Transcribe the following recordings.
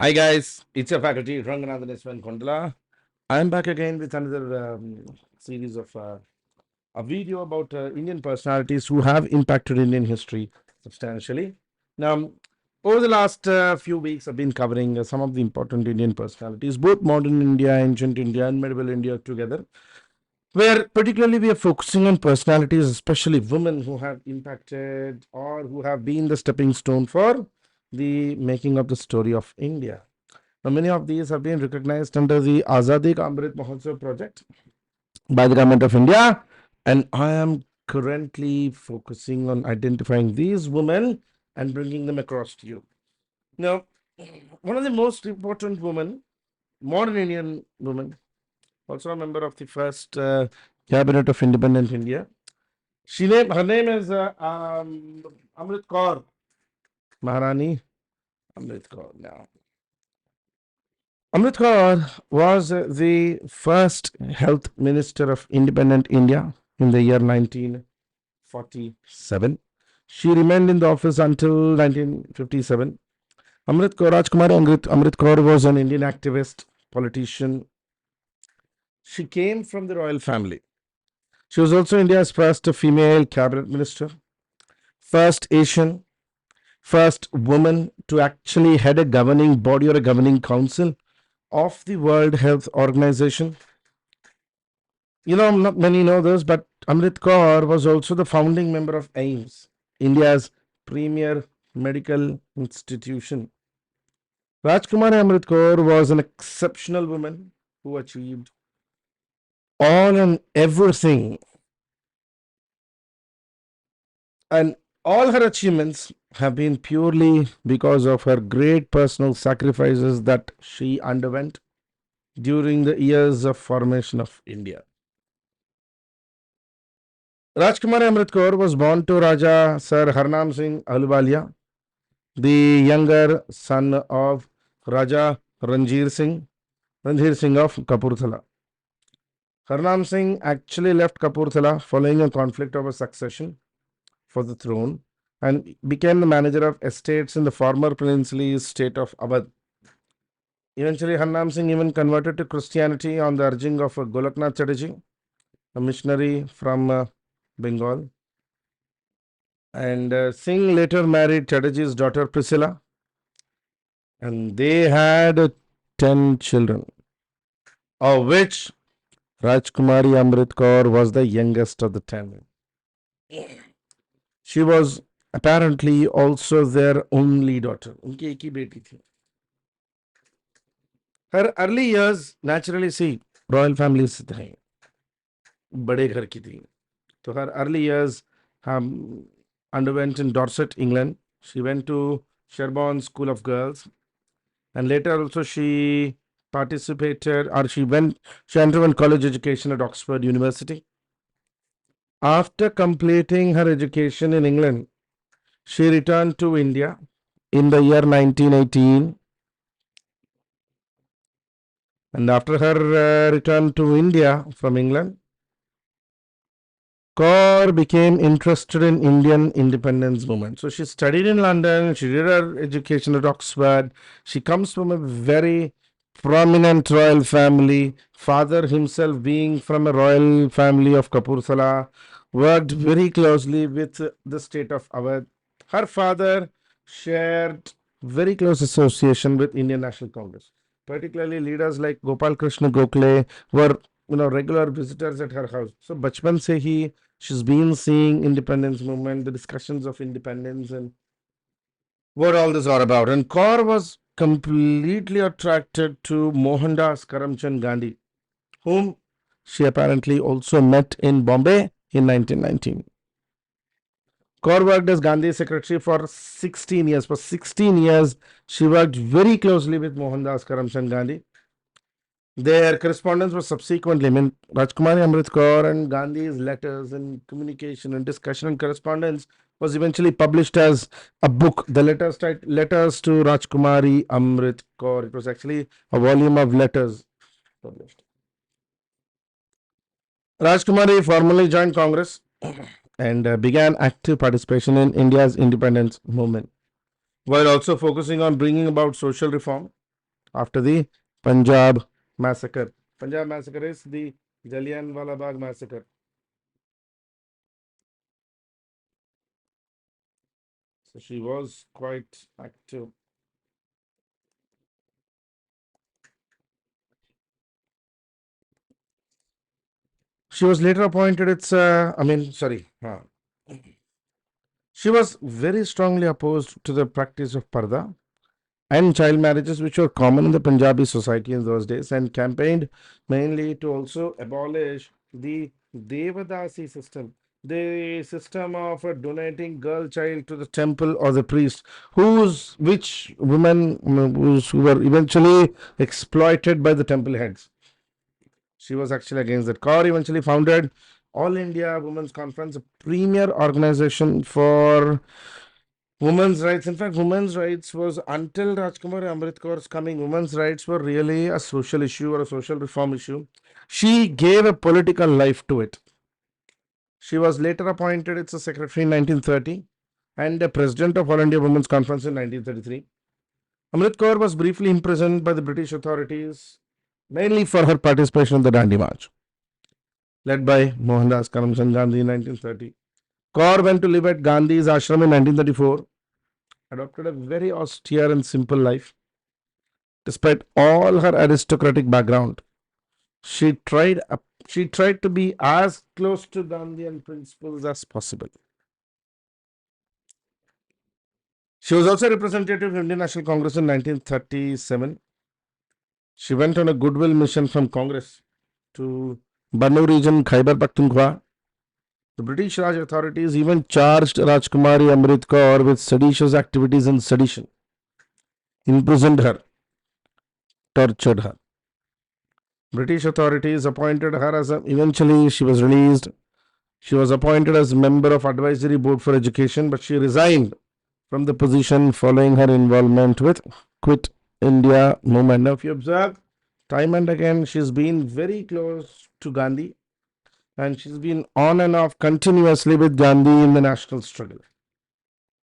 Hi guys, it's your faculty Ranganathan Eswan Kondala. I'm back again with another series of a video about Indian personalities who have impacted Indian history substantially. Now, over the last few weeks, I've been covering some of the important Indian personalities, both modern India, ancient India, and medieval India together. Where particularly we are focusing on personalities, especially women who have impacted or who have been the stepping stone for the making of the story of India. Now, many of these have been recognized under the Azadi Ka Amrit Mahotsav project by the Government of India, and I am currently focusing on identifying these women and bringing them across to you. Now, one of the most important women, modern Indian woman, also a member of the first cabinet of independent India. Her name is Amrit Kaur, Maharani Amrit Kaur. Now, Amrit Kaur was the first health minister of independent India in the year 1947. She remained in the office until 1957. Amrit Kaur was an Indian activist, politician. She came from the royal family. She was also India's first female cabinet minister, first Asian, first woman to actually head a governing body or a governing council of the World Health Organization. Not many know this, but Amrit Kaur was also the founding member of AIMS, India's premier medical institution. Rajkumari Amrit Kaur was an exceptional woman who achieved all and everything, and all her achievements have been purely because of her great personal sacrifices that she underwent during the years of formation of India. Rajkumari Amrit Kaur was born to Raja Sir Harnam Singh Ahluwalia, the younger son of Raja Ranjir Singh of Kapurthala. Harnam Singh actually left Kapurthala following a conflict over succession for the throne and became the manager of estates in the former princely state of Awadh. Eventually, Harnam Singh even converted to Christianity on the urging of Golaknath Chatterjee, a missionary from Bengal. And Singh later married Chatterjee's daughter Priscilla, and they had 10 children, of which Rajkumari Amrit Kaur was the youngest of the 10. She was apparently also their only daughter. उनकी एक ही बेटी थी. Her early years, naturally, see, royal families से थे, बड़े घर की थी. So her early years underwent in Dorset, England. She went to Sherborne School of Girls, and later also she participated or she underwent college education at Oxford University. After completing her education in England, she returned to India in the year 1918. And after her return to India from England, Kaur became interested in Indian independence movement. So she studied in London, she did her education at Oxford. She comes from a very prominent royal family. Father himself being from a royal family of Kapurthala, worked very closely with the state of Awadh. Her father shared very close association with Indian National Congress. Particularly leaders like Gopal Krishna Gokhale were regular visitors at her house. So bachpan se hi she's been seeing independence movement, the discussions of independence, and what all this are about. And Kaur was completely attracted to Mohandas Karamchand Gandhi, whom she apparently also met in Bombay in 1919. Kaur worked as Gandhi's secretary for 16 years. For 16 years, she worked very closely with Mohandas Karamchand Gandhi. Their correspondence was subsequently, Rajkumari Amrit Kaur and Gandhi's letters and communication and discussion and correspondence was eventually published as a book. The Letters to Rajkumari Amrit Kaur. It was actually a volume of letters published. Rajkumari formally joined Congress and began active participation in India's independence movement, while also focusing on bringing about social reform. after the Punjab massacre. Punjab massacre is the Jallianwala Bagh massacre. So she was quite active. She was later appointed. She was very strongly opposed to the practice of parda and child marriages, which were common in the Punjabi society in those days, and campaigned mainly to also abolish the Devadasi system, the system of donating girl child to the temple or the priest, which women who were eventually exploited by the temple heads. She was actually against that. Kaur eventually founded All India Women's Conference, a premier organization for women's rights. In fact, women's rights was until Rajkumar Amrit Kaur's coming, women's rights were really a social issue or a social reform issue. She gave a political life to it. She was later appointed its a secretary in 1930 and a president of All India Women's Conference in 1933. Amrit Kaur was briefly imprisoned by the British authorities, mainly for her participation in the Dandi March, led by Mohandas Karamchand Gandhi in 1930. Kaur went to live at Gandhi's ashram in 1934, adopted a very austere and simple life. Despite all her aristocratic background, she tried she tried to be as close to Gandhian principles as possible. She was also a representative of Indian National Congress in 1937. She went on a goodwill mission from Congress to Bannu region, Khyber Pakhtunkhwa. The British Raj authorities even charged Rajkumari Amrit Kaur with seditious activities and sedition, imprisoned her, tortured her. British authorities appointed her eventually she was released. She was appointed as member of Advisory Board for Education, but she resigned from the position following her involvement with Quit India movement. Now, if you observe, time and again, she's been very close to Gandhi and she's been on and off continuously with Gandhi in the national struggle.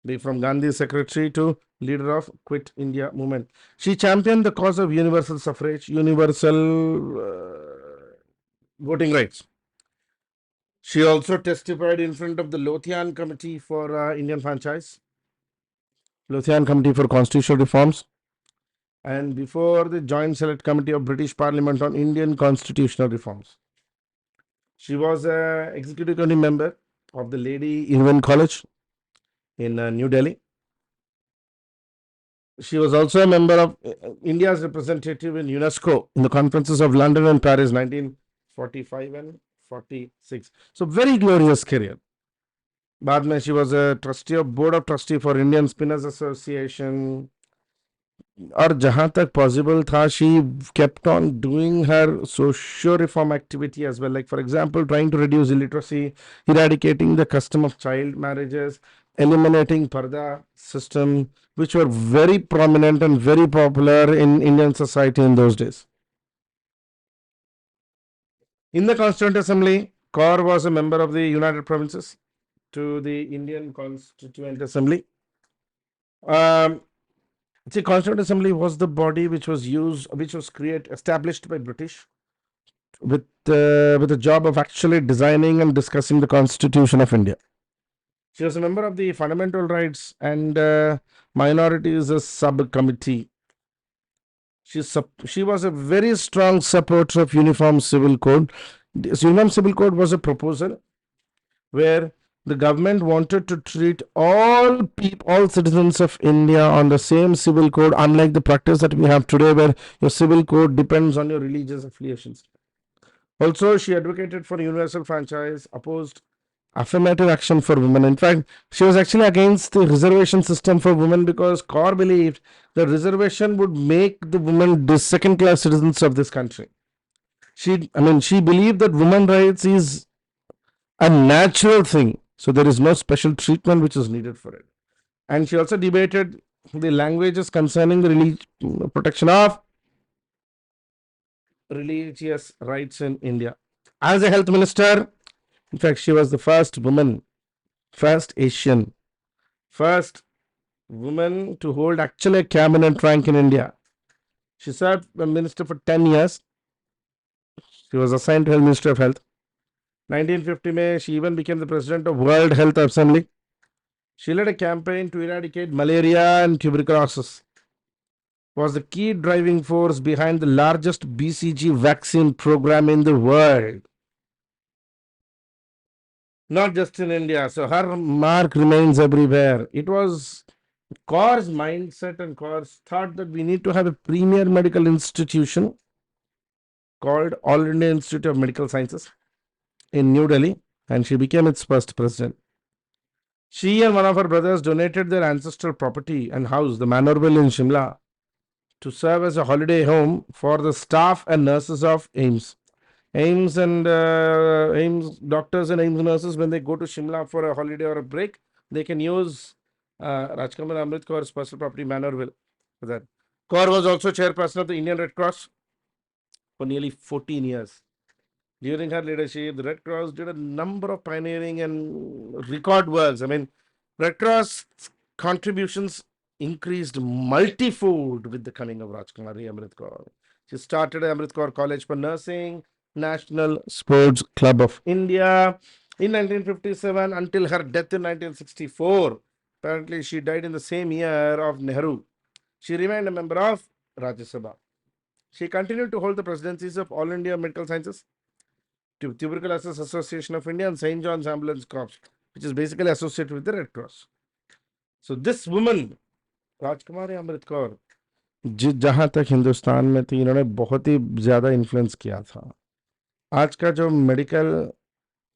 Be from Gandhi's secretary to leader of Quit India movement. She championed the cause of universal suffrage, universal voting rights. She also testified in front of the Lothian Committee for Indian Franchise, Lothian Committee for Constitutional Reforms, and before the Joint Select Committee of British Parliament on Indian Constitutional Reforms. She was an executive committee member of the Lady Irwin College in New Delhi. She was also a member of India's representative in UNESCO in the conferences of London and Paris 1945 and 46. So very glorious career. बाद में she was a trustee of board of trustee for Indian Spinners Association. और जहां तक possible था, she kept on doing her social reform activity as well. Like for example, trying to reduce illiteracy, eradicating the custom of child marriages, eliminating parda system, which were very prominent and very popular in Indian society in those days. In the Constituent Assembly, Kaur was a member of the United Provinces to the Indian Constituent Assembly. The Constituent Assembly was the body which was established by British with the job of actually designing and discussing the Constitution of India. She was a member of the Fundamental Rights and Minorities Subcommittee. She was a very strong supporter of Uniform Civil Code. The Uniform Civil Code was a proposal where the government wanted to treat all citizens of India on the same civil code, unlike the practice that we have today, where your civil code depends on your religious affiliations. Also, she advocated for universal franchise, opposed affirmative action for women. In fact, she was actually against the reservation system for women because Kaur believed the reservation would make the women the second-class citizens of this country. She believed that women's rights is a natural thing. So there is no special treatment which is needed for it. And she also debated the languages concerning the protection of religious rights in India. As a health minister, in fact, she was the first woman, first Asian, first woman to hold actually a cabinet rank in India. She served a minister for 10 years. She was assigned to the Ministry of Health. 1950 May, she even became the president of World Health Assembly. She led a campaign to eradicate malaria and tuberculosis. Was the key driving force behind the largest BCG vaccine program in the world. Not just in India. So her mark remains everywhere. It was Kaur's mindset and Kaur's thought that we need to have a premier medical institution called All India Institute of Medical Sciences in New Delhi, and she became its first president. She and one of her brothers donated their ancestral property and house, the Manorville in Shimla, to serve as a holiday home for the staff and nurses of AIMS. AIMS doctors and AIMS nurses, when they go to Shimla for a holiday or a break, they can use Rajkumar Amrit Kaur's personal property, Manorville, for that. Kaur was also chairperson of the Indian Red Cross for nearly 14 years. During her leadership, the Red Cross did a number of pioneering and record works. I mean, Red Cross contributions increased multifold with the coming of Rajkumari Amrit Kaur. She started Amrit Kaur College for Nursing, National Sports Club of India in 1957 until her death in 1964. Apparently, she died in the same year of Nehru. She remained a member of Rajya Sabha. She continued to hold the presidencies of All India Medical Sciences, Tuberculosis Association of India, and St. John's Ambulance Corps, which is basically associated with the Red Cross. So this woman, राजकुमारी अमृत कौर, जहां तक हिंदुस्तान में थी, इन्होंने बहुत ही ज्यादा influence किया था. आज का जो मेडिकल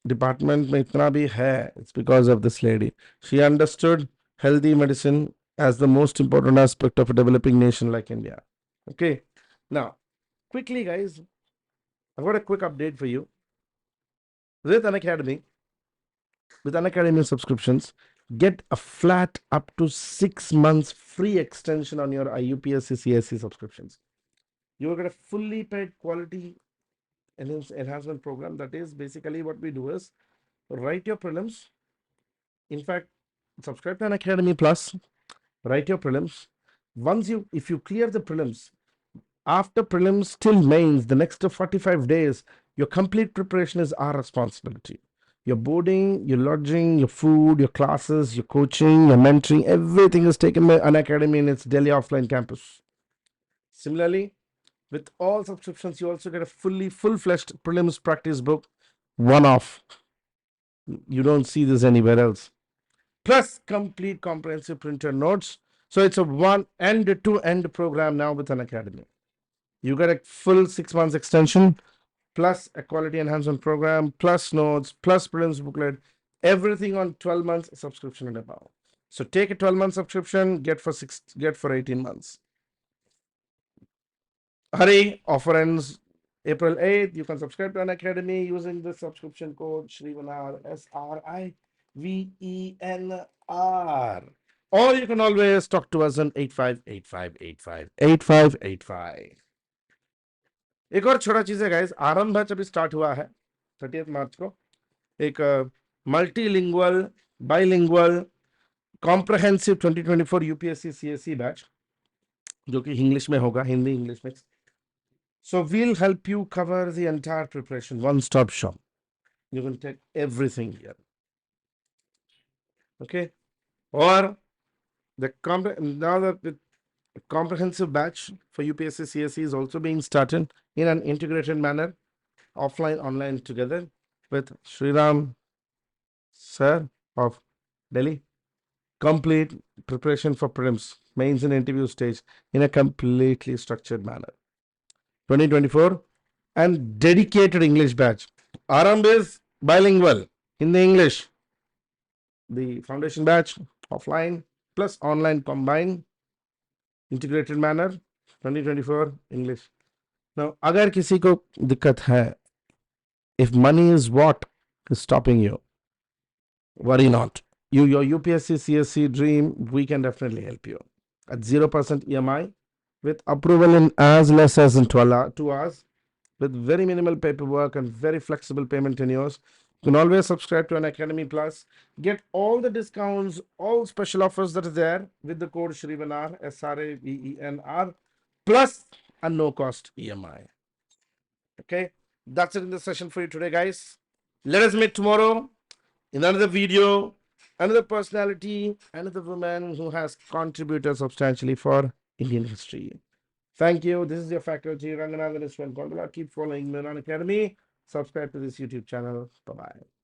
डिपार्टमेंट में इतना भी है, it's because of this lady. She understood healthy medicine as the most important aspect of a developing nation like India. Okay, now quickly guys, I've got a quick update for you. With Unacademy subscriptions, get a flat up to 6 months free extension on your IUPSC CSC subscriptions. You will get a fully paid quality enhancement program. That is basically what we do is write your prelims. In fact, subscribe to Unacademy Plus, write your prelims. If you clear the prelims, after prelims till mains, the next 45 days, your complete preparation is our responsibility. Your boarding, your lodging, your food, your classes, your coaching, your mentoring, everything is taken by Unacademy in its Delhi offline campus. Similarly, with all subscriptions, you also get a full-fledged prelims practice book, one off. You don't see this anywhere else. Plus complete comprehensive printed notes. So it's a one end-to-end program now with Unacademy. You get a full 6 months extension, plus a quality enhancement program, plus notes, plus prelims booklet, everything on 12 months subscription and above. So take a 12-month subscription, get for 18 months. Hurry, offer ends April 8th. You can subscribe to Unacademy using the subscription code Srivenar, SRIVENR. Or you can always talk to us on 8585858585. एक और छोटा चीज है guys, आरंभ batch अभी start हुआ है 30 मार्च को. एक multilingual bilingual comprehensive 2024 UPSC CSC batch, जो कि इंग्लिश में होगा, Hindi English mix. So we'll help you cover the entire preparation, one-stop shop. You can take everything here. Okay, or now the comprehensive batch for UPSC CSE is also being started in an integrated manner, offline, online together, with Sriram Sir of Delhi. Complete preparation for prelims, mains and interview stage in a completely structured manner. 2024 and dedicated English batch. Aramb is bilingual in the English. The foundation batch offline plus online combined integrated manner 2024 English. Now, अगर किसी को दिक्कत है, if money is what is stopping you, worry not. Your UPSC CSC dream, we can definitely help you at 0% EMI with approval in as less as in 2 hours, with very minimal paperwork and very flexible payment tenures. You can always subscribe to Unacademy Plus, get all the discounts, all special offers that are there with the code Srivenar, SRAVENR, plus and no cost EMI. Okay, that's it in the session for you today, guys. Let us meet tomorrow in another video, another personality, another woman who has contributed substantially for Indian history. Thank you. This is your faculty, Ranganathan Iswan Gondola. Keep following Miran Academy. Subscribe to this YouTube channel. Bye bye.